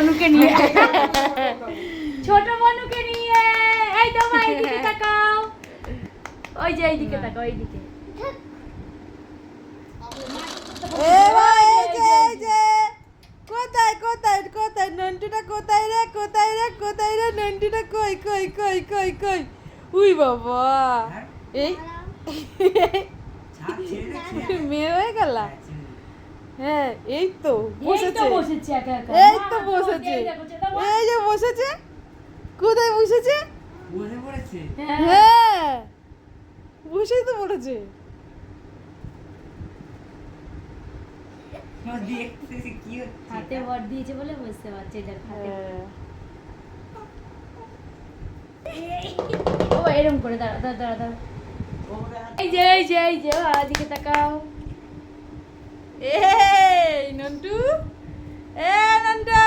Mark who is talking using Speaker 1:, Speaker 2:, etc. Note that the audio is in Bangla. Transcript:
Speaker 1: বনুকে নিয়ে ছোট বনুকে নিয়ে এই তো ভাই এইদিকে তাকাও ওই যে এইদিকে তাকাও এইদিকে
Speaker 2: এ ভাই এই যে কোথায় কোথায় কোথায় নন্টুটা কোথায় রে কোথায় রে কোথায় রে নন্টুটা কই কই কই কই কই উই বাবা এই মেয়ে হয়ে গেল হ্যাঁ এই তো বসেছে
Speaker 1: বসেছে একা একা
Speaker 2: এই তো বসেছে এই যে বসেছে কোথায় বসেছে
Speaker 3: বসে পড়েছে
Speaker 2: হ্যাঁ বসেই তো পড়েছে
Speaker 3: ও দেখতেছি কি হচ্ছে
Speaker 1: হাতে ভর দিয়েছে বলে বুঝতে পারছে এটা হাতে ও এরকম করে দাঁড়া দাঁড়া দাঁড়া দাঁড়া এই যে এই যে এই যে আর দিকে তাকাও
Speaker 2: এই নন্টু এ নন্টু